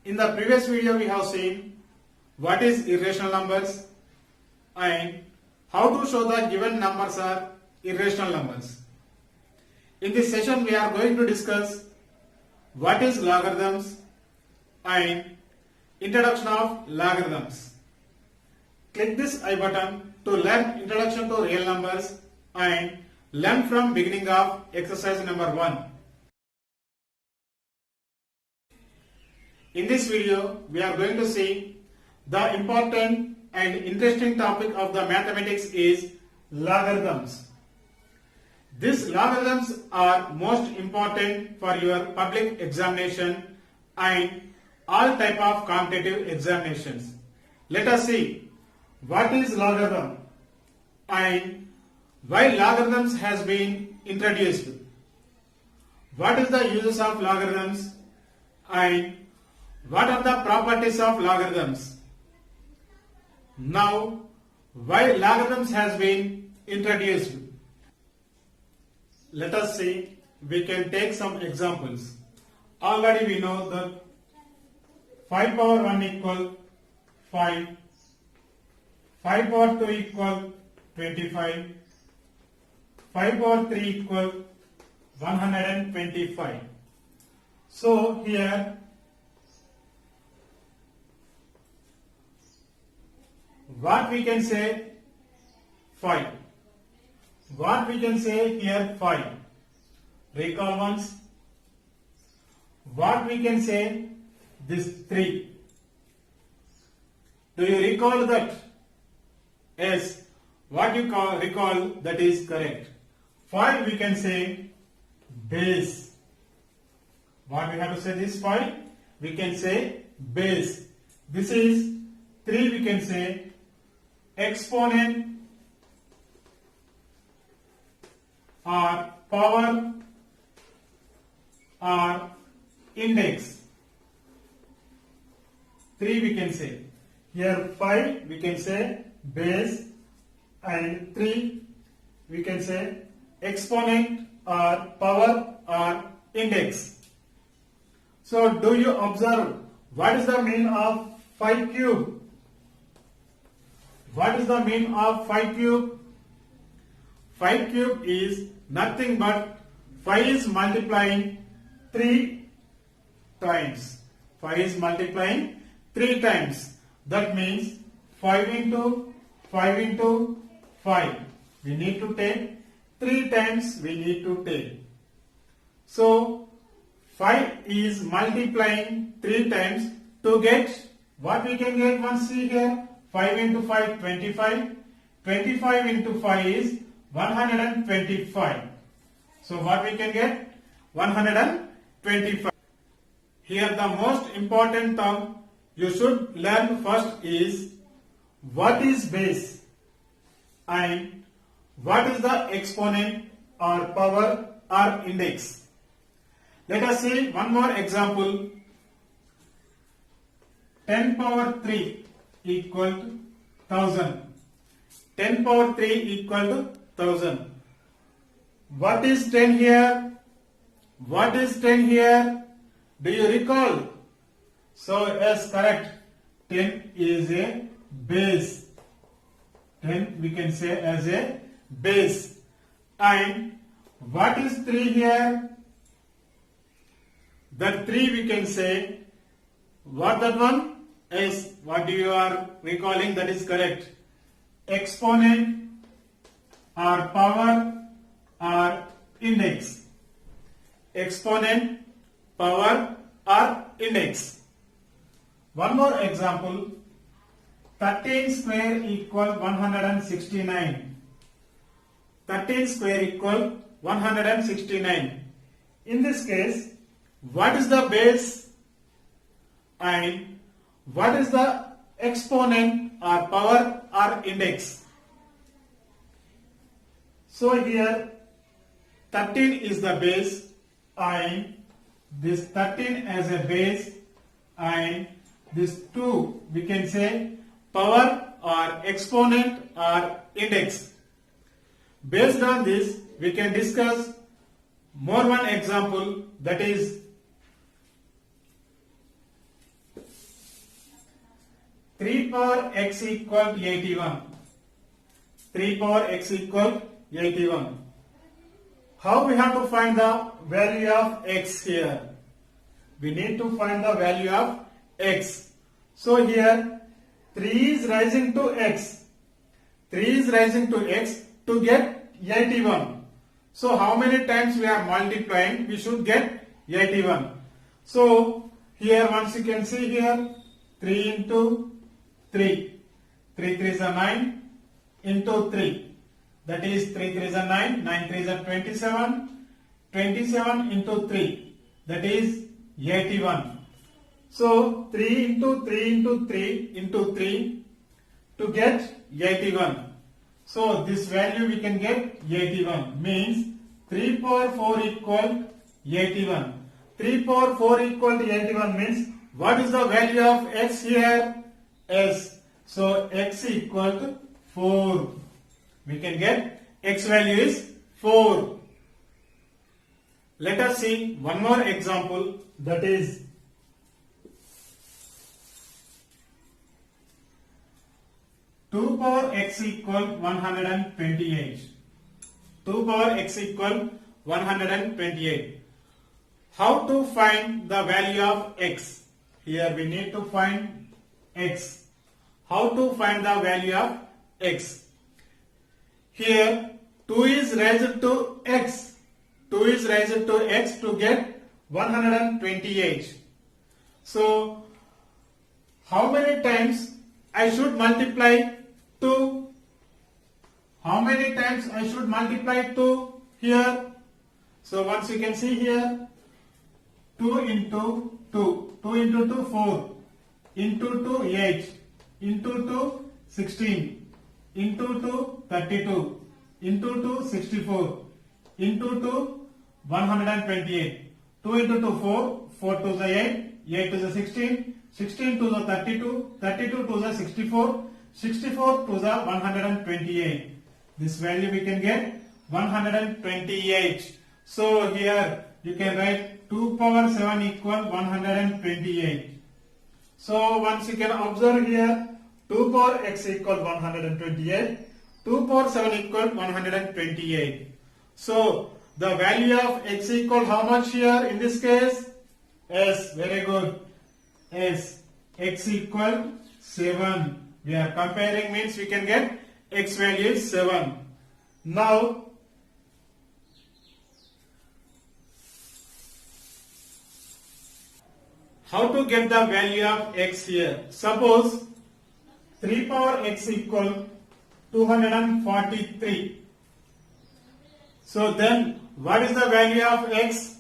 In the previous video we have seen what is irrational numbers and how to show the given numbers are irrational numbers. In this session we are going to discuss what is logarithms and introduction of logarithms. Click this I button to learn introduction to real numbers and learn from beginning of exercise number 1. In this video, we are going to see the important and interesting topic of the mathematics is logarithms. These logarithms are most important for your public examination and all type of competitive examinations. Let us see what is logarithm and why logarithms has been introduced. What is the uses of logarithms and what are the properties of logarithms? Now, why logarithms has been introduced? Let us see, we can take some examples. Already we know that 5 power 1 equal 5, 5 power 2 equal 25, 5 power 3 equal 125. So here what we can say 5. What we can say here 5. Recall once. What we can say this 3. Do you recall that? Yes. What you recall that is correct. 5 we can say base. What we have to say this 5? We can say base. This is 3 we can say exponent or power or index. 3 we can say. Here 5 we can say base and 3 we can say exponent or power or index. So do you observe what is the mean of 5 cube? What is the mean of 5 cube? 5 cube is nothing but 5 is multiplying 3 times. 5 is multiplying 3 times. That means 5 into 5 into 5. We need to take 3 times we need to take. So 5 is multiplying 3 times to get what we can get. Once see here 5 into 5 25. 25 into 5 is 125. So what we can get? 125. Here the most important term you should learn first is what is base and what is the exponent or power or index. Let us see one more example. 10 power 3 equal to 1000. 10 power 3 equal to 1000. What is 10 here? What is 10 here? Do you recall? So yes, correct. 10 is a base. 10 we can say as a base. And what is 3 here? That 3 we can say, what that one? Is what you are recalling, that is correct. Exponent or power or index. Exponent, power or index. One more example. 13 square equal 169. 13 square equal 169. In this case, what is the base and what is the exponent or power or index? So here 13 is the base and this 13 as a base and this 2 we can say power or exponent or index. Based on this we can discuss more one example, that is 3 power x equal 81. 3 power x equal 81. How we have to find the value of x here? We need to find the value of x. So here 3 is rising to x. 3 is rising to x to get 81. So how many times we are multiplying? We should get 81. So here once you can see here 3 into 3. 3 3 is a 9 into 3. That is 3 3 is a 9. 9 3 is a 27. 27 into 3. That is 81. So 3 into 3 into 3 into 3 to get 81. So this value we can get 81, means 3 power 4 equal 81. 3 power 4 equal to 81 means what is the value of x here? S. So x equal to 4. We can get x value is 4. Let us see one more example, that is 2 power x equal 128. 2 power x equal 128. How to find the value of x? Here we need to find x. How to find the value of x? Here 2 is raised to x. 2 is raised to x to get 128. So how many times I should multiply 2? How many times I should multiply 2 here? So once you can see here 2 into 2. 2 into 2 4. Into 2 8. Into 2 16. Into 2 32. Into 2 64. Into 2 128. 2 into 2 4. 4 to the 8. 8 to the 16. 16 to the 32. 32 to the 64. 64 to the 128. This value we can get 128. So here you can write 2 power 7 equal 128. So once you can observe here 2 power x equal 128. 2 power 7 equal 128. So the value of x equal how much here in this case? S. Very good. S. X equal 7. We are comparing means we can get x value is 7. Now how to get the value of x here? Suppose 3 power x equal 243. So then what is the value of x?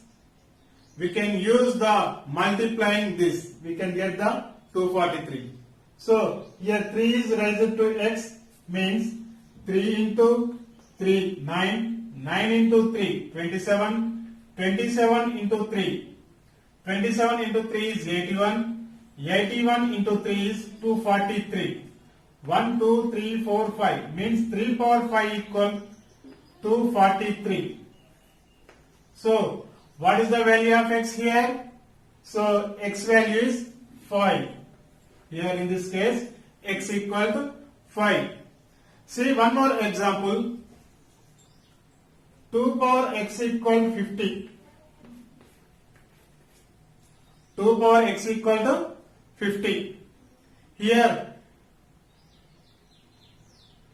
We can use the multiplying this. We can get the 243. So here 3 is raised to x means 3 into 3 9. 9 into 3 27. 27 into 3. 27 into 3 is 81. 81 into 3 is 243. 1, 2, 3, 4, 5 means 3 power 5 equal 243. So what is the value of x here? So x value is 5. Here in this case x equal to 5. See one more example. 2 power x equal 50. 2 power x equal to 50. Here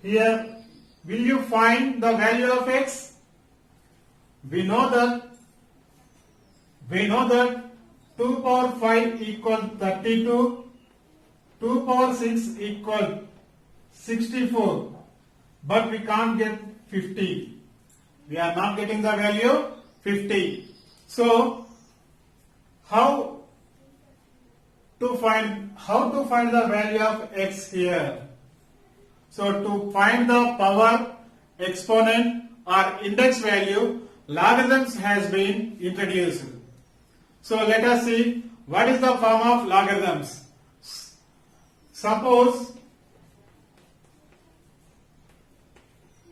will you find the value of x? We know that 2 power 5 equal 32. 2 power 6 equal 64. But we can't get 50. We are not getting the value 50. So how to find the value of x here? So to find the power, exponent or index value, logarithms has been introduced. So let us see what is the form of logarithms. Suppose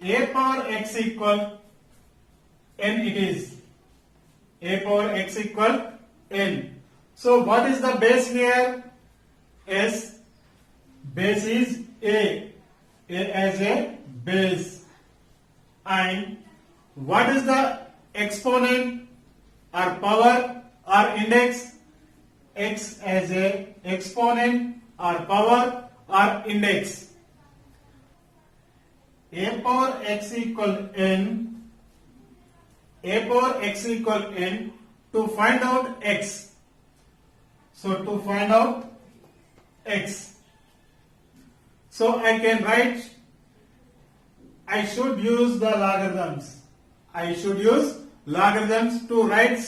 a power x equal n it is. A power x equal n. So what is the base here? S. base is a as a base. And what is the exponent or power or index? X as a exponent or power or index. A power x equal n, a power x equal n to find out x. So to find out x, so I can write, I should use the logarithms. I should use logarithms to right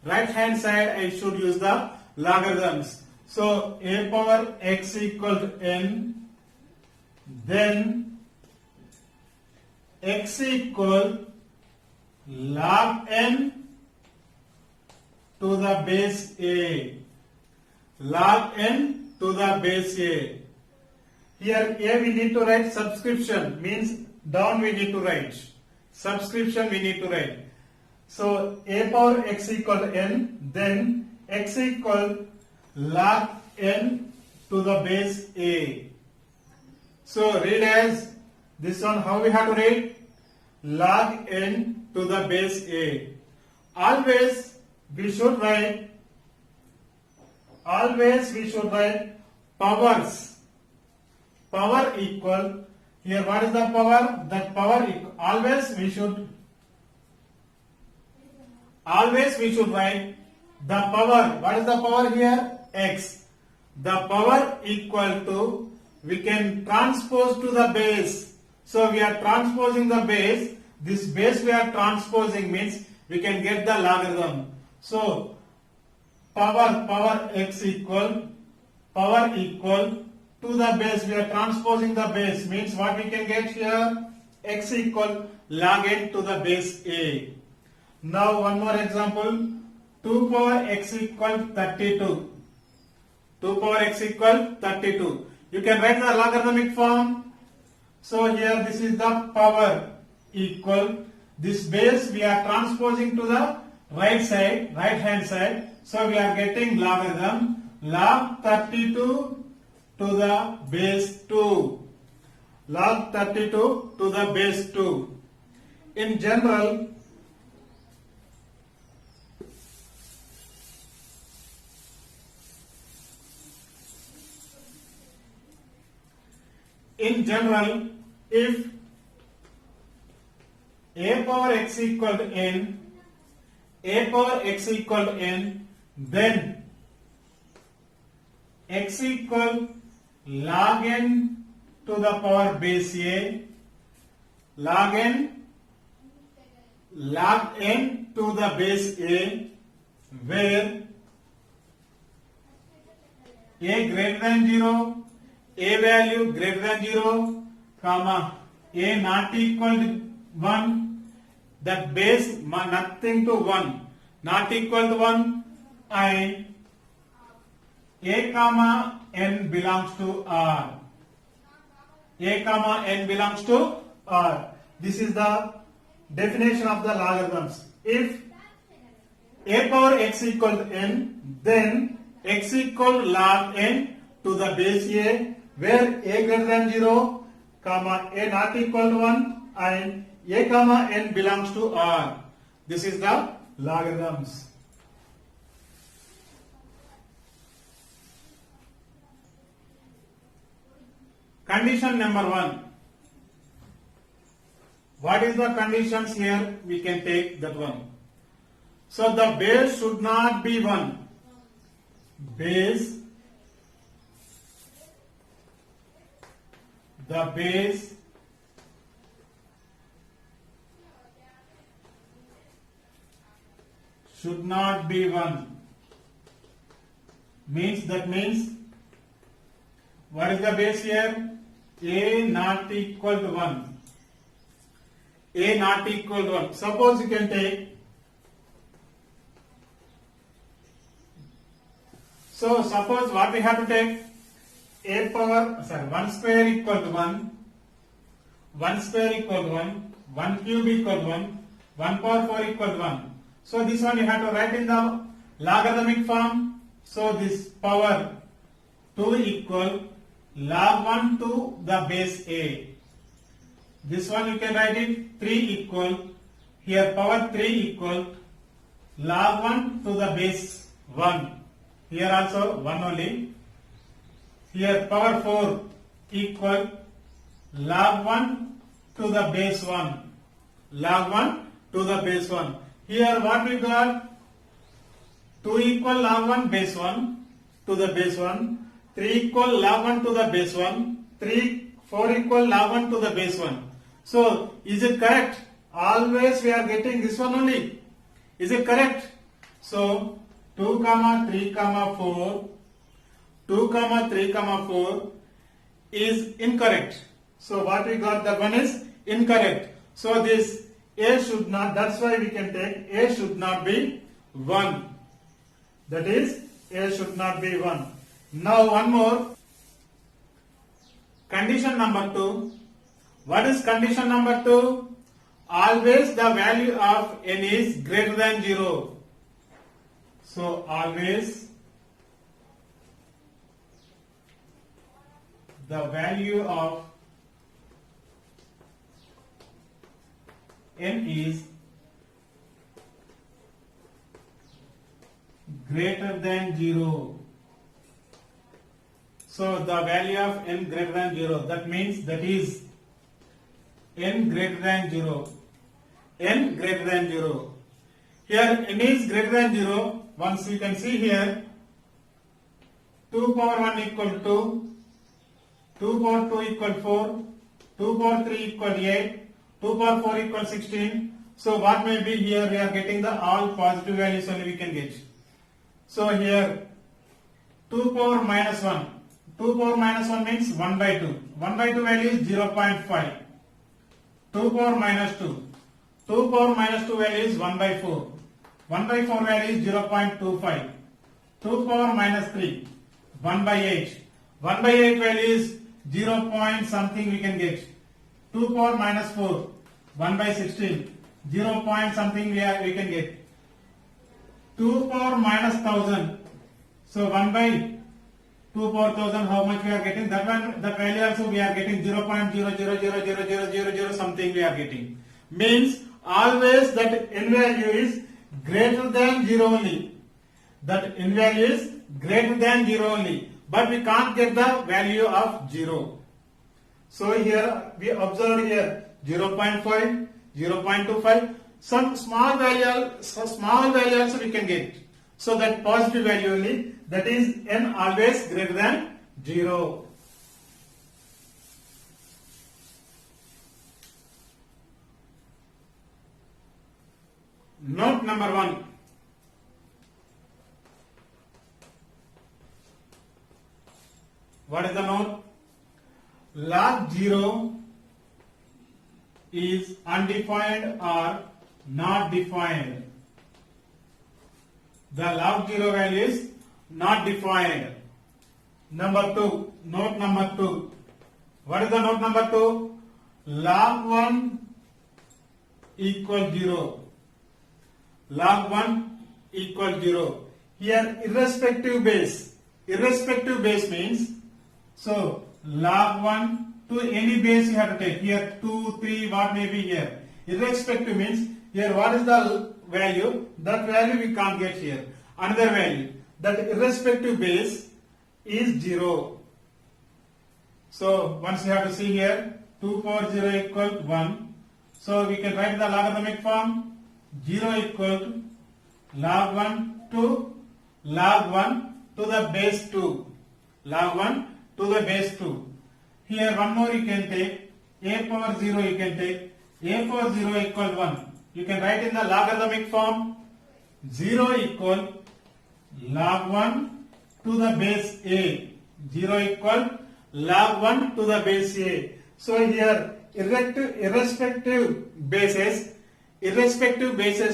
hand side I should use the logarithms. So a power x equal to n, then x equal log n to the base a. Log n to the base a. Here a we need to write subscription, means down we need to write. Subscription we need to write. So a power x equal n, then x equal log n to the base a. So read as this one. How we have to read? Log n to the base a. Always we should write powers. Power equal, here what is the power? That power equal, always we should write the power. What is the power here? X. The power equal to, we can transpose to the base. So we are transposing the base. This base we are transposing means we can get the logarithm. So power x equal to the base, we are transposing the base, means what we can get here? X equal log n to the base a. Now one more example, 2 power x equal 32. 2 power x equal 32. You can write the logarithmic form. So here this is the power equal, this base we are transposing to the right hand side. So we are getting logarithm log 32 to the base 2. Log 32 to the base 2. In general, if a power x equal to n, then x equal log n to the power base a, log n to the base a, where a greater than 0, a value greater than 0, comma a not equal to 1, that base nothing to 1, not equal to 1, and a comma n belongs to R. A comma n belongs to R. This is the definition of the logarithms. If a power x equal to n, then x equal log n to the base a, where a greater than 0, comma a not equal to 1, and a comma n belongs to R. This is the logarithms. Condition number 1. What is the conditions here? We can take that one. So the base should not be 1. The base should not be 1. That means what is the base here? A not equal to 1. A not equal to 1. Suppose you can take, so suppose what we have to take? A power, 1 square equal to 1, 1 square equal to 1, 1 cube equal to 1, 1 power 4 equal to 1. So this one you have to write in the logarithmic form. So this power 2 equal log 1 to the base a. This one you can write it 3 equal, here power 3 equal log 1 to the base 1. Here also 1 only. Here power 4 equal log 1 to the base 1. Log 1 to the base 1. Here what we got? 2 equal log 1 base 1 to the base 1. 3 equal log 1 to the base 1. 4 equal log 1 to the base 1. So, is it correct? Always we are getting this one only. Is it correct? So, 2 comma 3 comma 4, 2 comma 3 comma 4 is incorrect. So, what we got, that one is incorrect. So, this a should not, that's why we can take a should not be 1. That is, a should not be 1. Now, one more. Condition number 2. What is condition number 2? Always the value of n is greater than 0. So, always the value of n is greater than 0. So, the value of n greater than 0, that means that is n greater than 0. N greater than 0. Here n is greater than 0. Once you can see here, 2 power 1 equal 2, 2 power 2 equal 4, 2 power 3 equal 8, 2 power 4 equal 16. So what may be here, we are getting the all positive values only we can get. So here 2 power minus 1. 2 power minus 1 means 1 by 2. 1 by 2 value is 0.5. 2 power minus 2. 2 power minus 2 value is 1 by 4. 1 by 4 value is 0.25. 2 power minus 3. 1 by 8. 1 by 8 value is 0 point something we can get. 2 power minus 4. 1 by 16. 0 point something we can get. 2 power minus 1000. So 1 by 2 power 1000, how much we are getting? That one, that value also we are getting 0.000000 something we are getting. Means always that n value is greater than 0 only. That n value is greater than 0 only. But we can't get the value of 0. So here we observed here 0.5, 0.25. Some small value also we can get. So that positive value only, that is n always greater than 0. Note number 1. What is the note? Log 0 is undefined or not defined. The log 0 value is not defined. Number 2, note number 2. What is the note number 2? Log 1 equal 0. Log 1 equal 0. Here irrespective base. Irrespective base means, so log 1 to any base you have to take. Here 2, 3, what may be here. Irrespective means, here what is the value? That value we can't get here. Another value. That irrespective base is 0. So once you have to see here, 2 power 0 equal 1. So we can write the logarithmic form. 0 equal to log 1 to log 1 to the base 2. Log 1 to the base 2. Here one more you can take. A power 0 you can take. A power 0 equal 1. You can write in the logarithmic form. 0 equal log 1 to the base a. 0 equal log 1 to the base a. So here irrespective bases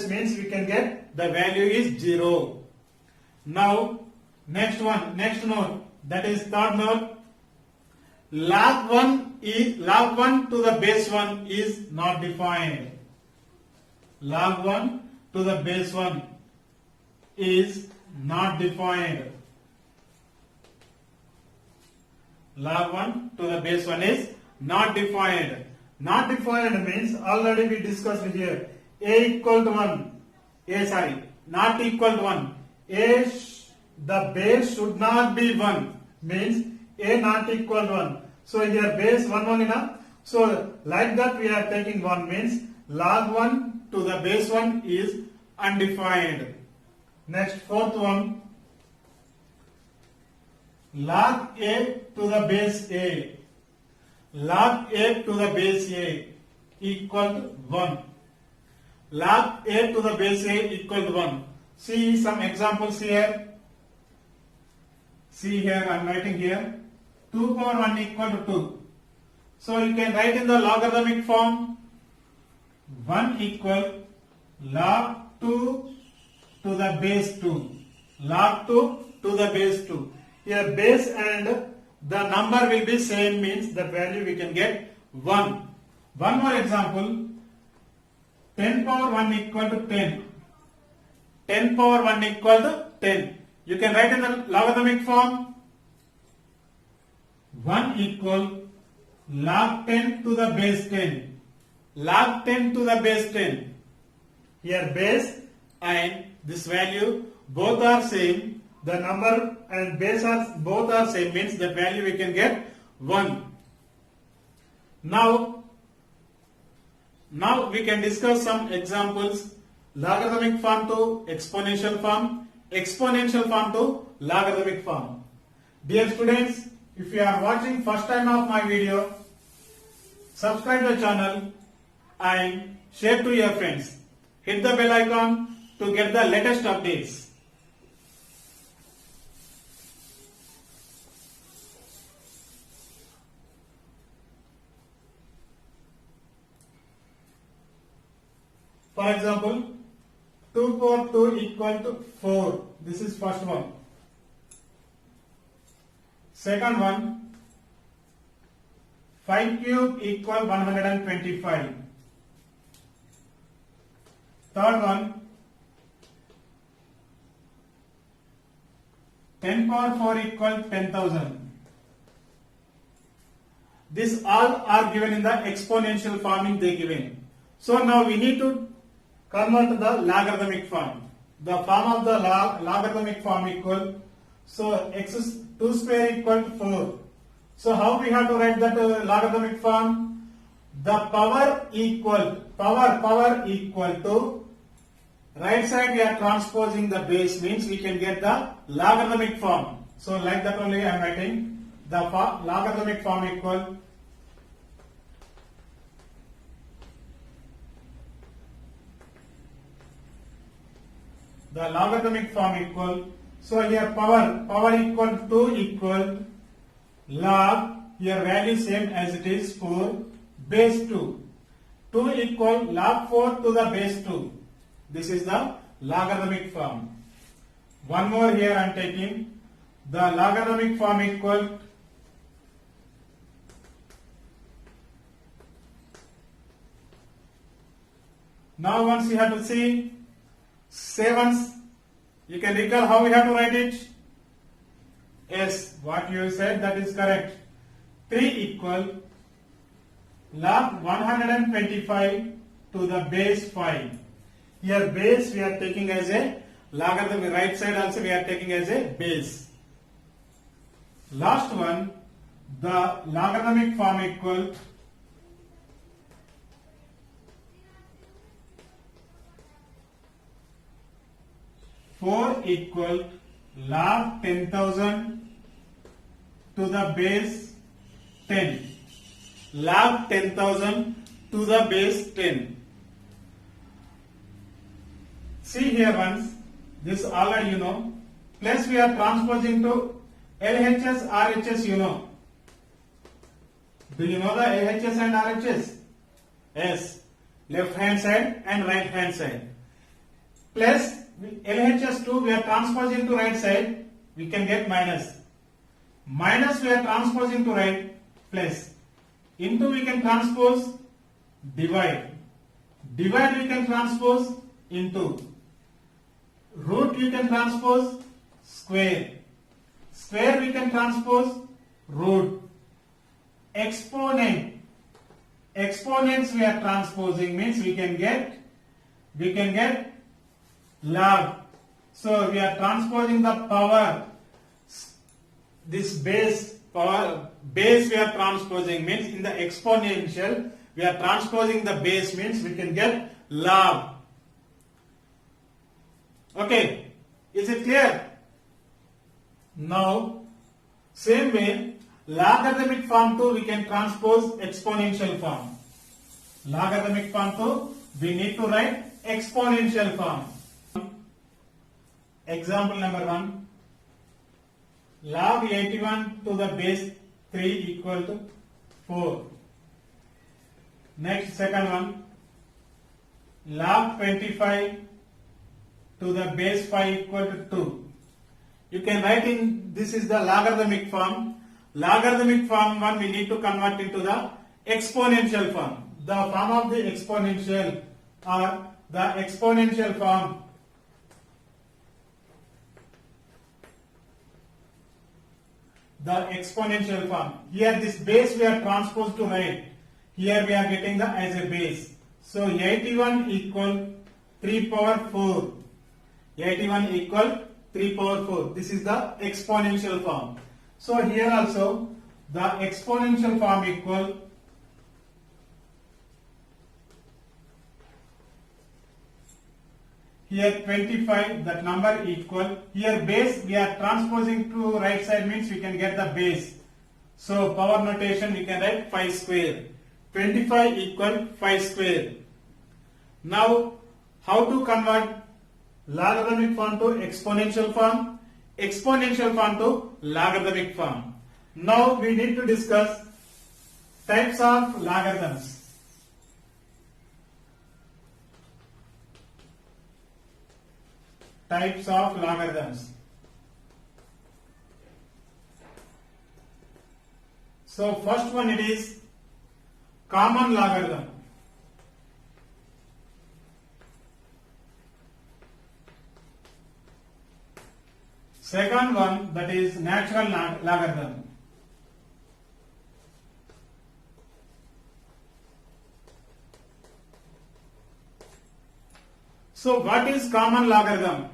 means we can get the value is 0. Now next note, that is third note. Log 1 to the base 1 is not defined. Log 1 to the base 1 is not defined. Log 1 to the base 1 is not defined. Not defined means already we discussed here. A equal to 1. Not equal to 1. The base should not be 1. Means A not equal to 1. So here base 1 enough. So like that we are taking 1 means log 1 to the base 1 is undefined. Next fourth one. Log A to the base A. Log A to the base A equal to 1. Log A to the base A equal to 1. See some examples here. See here, I am writing here. 2 power 1 equal to 2. So you can write in the logarithmic form 1 equal log 2 to the base 2. Log 2 to the base 2. Here base and the number will be same means the value we can get 1. One more example. 10 power 1 equal to 10. 10 power 1 equal to 10. You can write in the logarithmic form 1 equal log 10 to the base 10. Log 10 to the base 10. Here base and this value both are same. The number and base are both are same means the value we can get 1. Now we can discuss some examples. Logarithmic form to exponential form to logarithmic form. Dear students, if you are watching first time of my video, subscribe the channel and share to your friends. Hit the bell icon to get the latest updates. For example, 2 power 2 equal to 4. This is first one. Second one, 5 cube equal 125. Third one, 10 power 4 equal 10,000. These all are given in the exponential form they given. So now we need to convert the logarithmic form. The form of the logarithmic form equal, so x is 2 square equal to 4. So how we have to write that logarithmic form? The power equal to right side we are transposing the base means we can get the logarithmic form. So like that only I am writing the logarithmic form equal the logarithmic form equal. So here power equal to 2 equal log, here value same as it is 4 base 2. 2 equal log 4 to the base 2. This is the logarithmic form. One more here I am taking the logarithmic form equal now once you have to see sevens. You can recall how we have to write it. Yes, what you said that is correct. 3 equal log 125 to the base 5. Here base we are taking as a logarithm, right side also we are taking as a base. Last one, the logarithmic form equal four equal log 10,000 to the base 10. Log 10,000 to the base 10. See here once, this already you know, plus we are transposing to LHS, RHS you know. Do you know the LHS and RHS? Yes, left hand side and right hand side. Plus LHS 2 we are transposing to right side, we can get minus. Minus we are transposing to right, plus. Into we can transpose divide. Divide we can transpose into. Root you can transpose square. Square we can transpose root. exponent. Exponents we are transposing means we can get log. So we are transposing the power. This base power base we are transposing means in the exponential we are transposing the base means we can get log. Okay, is it clear? Now same way logarithmic form too we can transpose exponential form. Logarithmic form too we need to write exponential form. Example number 1. Log 81 to the base 3 equal to 4. Next, second one. Log 25 to the base 5 equal to 2. You can write in, this is the logarithmic form. Logarithmic form 1 we need to convert into the exponential form. The form of the exponential or the exponential form. The exponential form. Here this base we are transposed to right. Here we are getting the as a base. So 81 equal 3 power 4. 81 equal 3 power 4. This is the exponential form. So here also the exponential form equal here 25, that number equal, here base we are transposing to right side means we can get the base. So power notation we can write 5 square. 25 equal 5 square. Now how to convert logarithmic form to exponential form? Exponential form to logarithmic form. Now we need to discuss types of logarithms. Types of logarithms. So first one it is common logarithm. Second one that is natural logarithm. So what is common logarithm?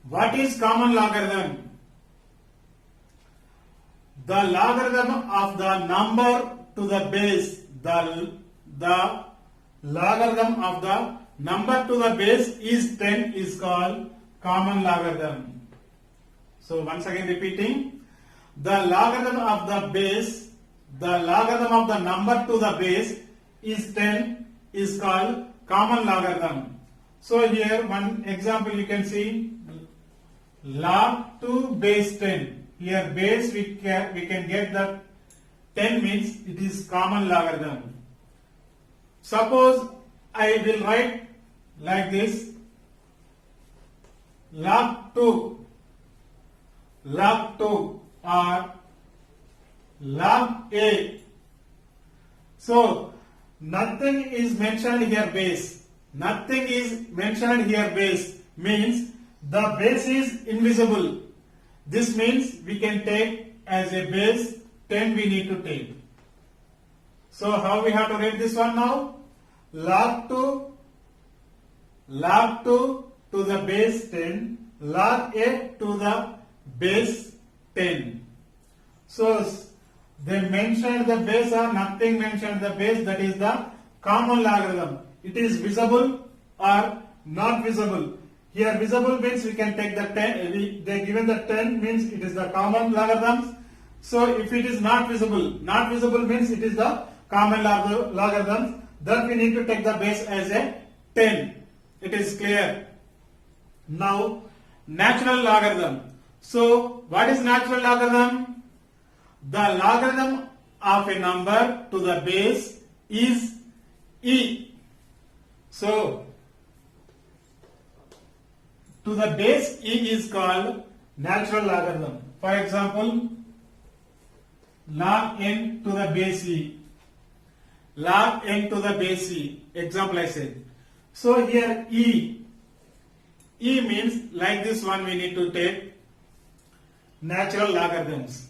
What is common logarithm? The logarithm of the number to the base. The logarithm of the number to the base is 10 is called common logarithm. So once again repeating, the logarithm of the base, the logarithm of the number to the base is 10 is called common logarithm. So here one example you can see log 2 base 10. Here base we can get that 10 means it is common logarithm. Suppose I will write like this log 2 or log a. So nothing is mentioned here base. Nothing is mentioned here base means the base is invisible. This means we can take as a base 10 we need to take. So how we have to write this one now? Log 2 to the base 10, log a to the base 10. So they mentioned the base or nothing mentioned the base, that is the common logarithm. It is visible or not visible. Here visible means we can take the 10, they given the 10 means it is the common logarithms. So if it is not visible means it is the common logarithms. Then we need to take the base as a 10. It is clear. Now natural logarithm. So what is natural logarithm? The logarithm of a number to the base is e. So to the base e is called natural logarithm. For example, log n to the base e. Log n to the base e. Example I said. So here e means like this one we need to take natural logarithms.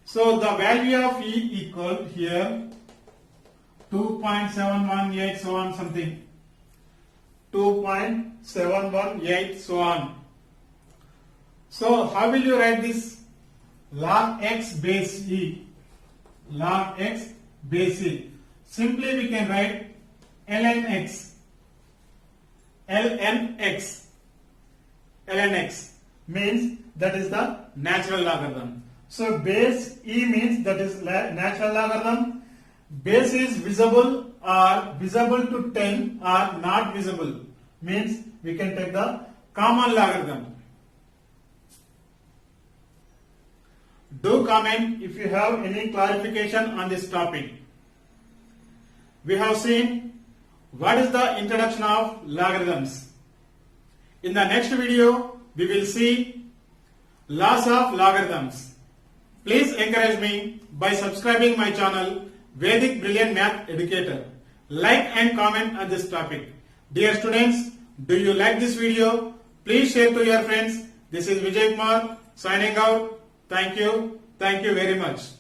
So the value of E equal here 2.718 so on something. 2.718 so on. So how will you write this? Log x base E. Log x base E. Simply we can write ln x. ln x. ln x means that is the natural logarithm. So base E means that is natural logarithm. Base is visible or visible to 10 or not visible means we can take the common logarithm. Do comment if you have any clarification on this topic. We have seen what is the introduction of logarithms. In the next video, we will see laws of logarithms. Please encourage me by subscribing my channel Vedic Brilliant Math Educator. Like and comment on this topic. Dear students, do you like this video? Please share to your friends. This is Vijay Kumar signing out. Thank you. Thank you very much.